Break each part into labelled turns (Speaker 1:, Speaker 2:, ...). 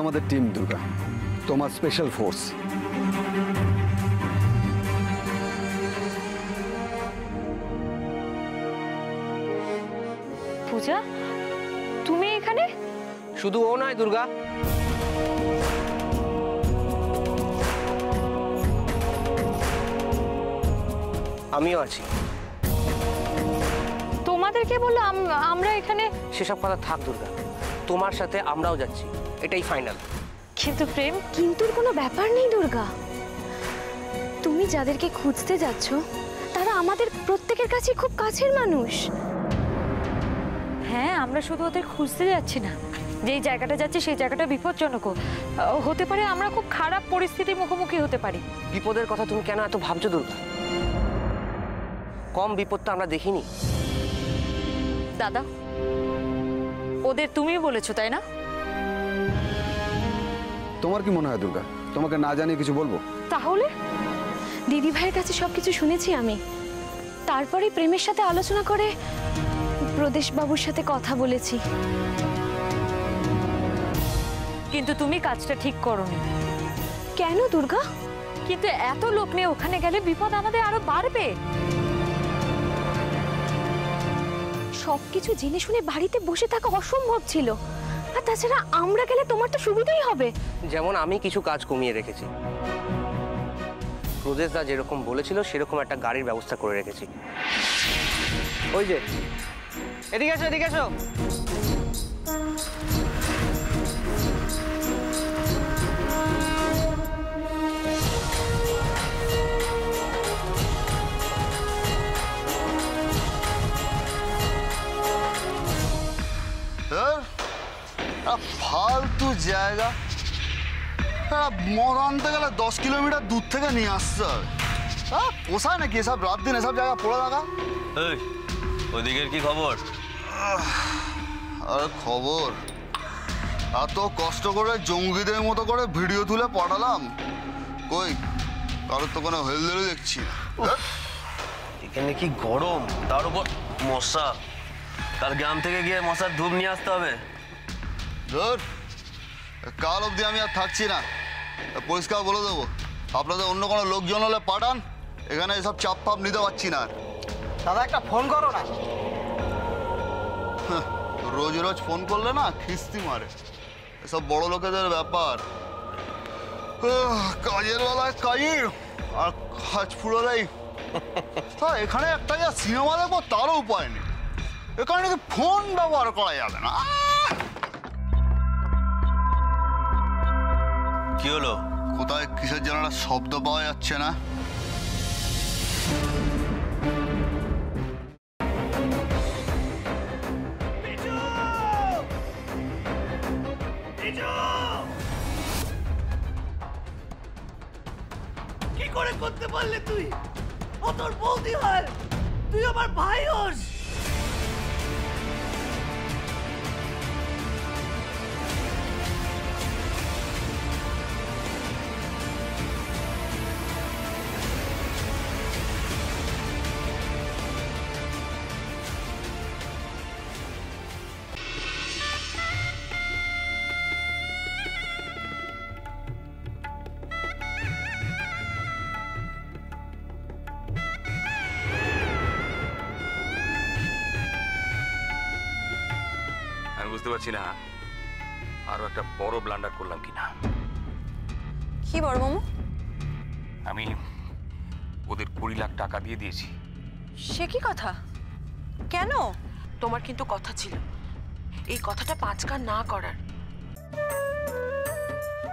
Speaker 1: আমাদের টিম দুর্গা, তোমার special force.
Speaker 2: পূজা, তুমি এখানে?
Speaker 3: শুধু ও নয় দুর্গা, আমিও আছি।
Speaker 2: তোমাদেরকে বললো আমরা এখানে?
Speaker 3: সেসব কথা থাক দুর্গা, তোমার সাথে আমরাও যাচ্ছি, এটাই ফাইনাল।
Speaker 2: কিন্তু প্রেম,
Speaker 4: কিন্তুর কোনো ব্যাপার নেই দুর্গা। তুমি যাদেরকে খুঁজতে যাচ্ছ তারা আমাদের প্রত্যেকের কাছে খুব কাছের মানুষ।
Speaker 2: হ্যাঁ, আমরা শুধু ওদের খুঁজতে যাচ্ছি না, যেই জায়গাটা যাচ্ছি সেই জায়গাটা বিপজ্জনক হতে পারে। আমরা খুব খারাপ পরিস্থিতির মুখোমুখি হতে পারি।
Speaker 3: বিপদের কথা তুমি কেন এত ভাবছো দুর্গা? কম বিপদ তো আমরা দেখিনি।
Speaker 2: দাদা, ওদের তুমি বলেছো তাই না?
Speaker 1: তোমার কি মনে হয় দুর্গা, তোমাকে না জানিয়ে কিছু বলবো?
Speaker 2: তাহলে
Speaker 4: দিদি ভাইয়ের কাছে সবকিছু শুনেছি আমি, তারপরে প্রেমের সাথে আলোচনা করে প্রদেশ বাবুর সাথে কথা বলেছি।
Speaker 2: কিন্তু তুমি কাজটা ঠিক করোনি।
Speaker 4: কেন দুর্গা?
Speaker 2: কিন্তু এত লোক নিয়ে ওখানে গেলে বিপদ আমাদের আরো বাড়বে।
Speaker 4: সবকিছু জেনে শুনে বাড়িতে বসে থাকা অসম্ভব ছিল, আর তাছাড়া আমরা গেলে তোমার তো সুবিধাই হবে।
Speaker 3: যেমন আমি কিছু কাজ কমিয়ে রেখেছি, প্রদেশ দা যেরকম বলেছিল সেরকম একটা গাড়ির ব্যবস্থা করে রেখেছি। ওই যে, এদিকে এসো, এদিকে এসো।
Speaker 5: ফালতু জায়গা, মদ আনতে গেলে 10 কিলোমিটার দূর থেকে নিয়ে আসতে হবে। পোষায় নাকি এসব রাত দিন এসব জায়গা পড়ে থাকা?
Speaker 6: ওদিকের কি খবর?
Speaker 5: আরে খবর, এত কষ্ট করে জঙ্গিদের মতো করে ভিডিও তুলে পাঠালাম, কই কারোর তো কোনো হেলদেরও দেখছি।
Speaker 6: এখানে কি গরম, তার উপর মশা। তার গ্রাম থেকে গিয়ে মশার ধূপ নিয়ে আসতে হবে।
Speaker 5: ধর, কাল অবধি আমি আর থাকছি না, পরিষ্কার বলে দেবো। আপনাদের অন্য কোনো লোকজন হলে পাঠান, এখানে এসব চাপ ফাপ নিতে পারছি না।
Speaker 3: দাদা একটা ফোন করো না।
Speaker 5: রোজ রোজ ফোন করলে না খিস্তি মারে, এসব বড় লোকেদের ব্যাপার। কাজের বেলায় কাজই আর কাজ ফুরোলেই। হ্যাঁ, এখানে একটা যা সিনেমা দেখবো তারও উপায় নেই, এখানে নাকি ফোন ব্যবহার করা যাবে না।
Speaker 6: কি হলো?
Speaker 5: কোথায় কিসের যেন একটা শব্দ পাওয়া যাচ্ছে না?
Speaker 7: কি করে করতে পারলে তুই? ও তোর বৌদি হয়, তুই আমার ভাই হোস।
Speaker 6: বুঝতে পারছি না আরো একটা বড় ব্লান্ডার করলাম কিনা।
Speaker 2: কি বড় মামু?
Speaker 6: আমি ওদের 20 লাখ টাকা দিয়ে দিয়েছি।
Speaker 2: সে কি কথা? কেন? তোমার কিন্তু কথা ছিল এই কথাটা পাঁচকার না করার।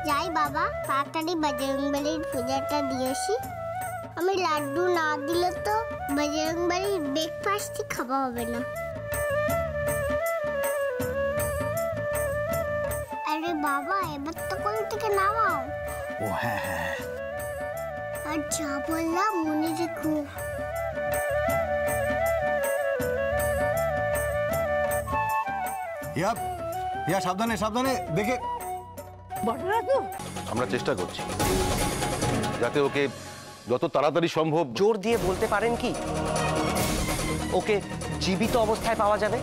Speaker 8: যাই বাবা, তাড়াতাড়ি বজরংবলীর পূজাটা দিয়েছি। আমি লাড্ডু না দিলে তো বজরংবলীর ব্রেকফাস্টই খাওয়া হবে না। আরে বাবা, এবার তো কোল থেকে নামাও।
Speaker 5: ও হ্যাঁ হ্যাঁ,
Speaker 8: আর যা বললাম মনে রেখো।
Speaker 1: সাবধানে সাবধানে দেখে।
Speaker 9: আমরা চেষ্টা করছি যাতে ওকে যত তাড়াতাড়ি সম্ভব।
Speaker 3: জোর দিয়ে বলতে পারেন কি ওকে জীবিত অবস্থায় পাওয়া যাবে?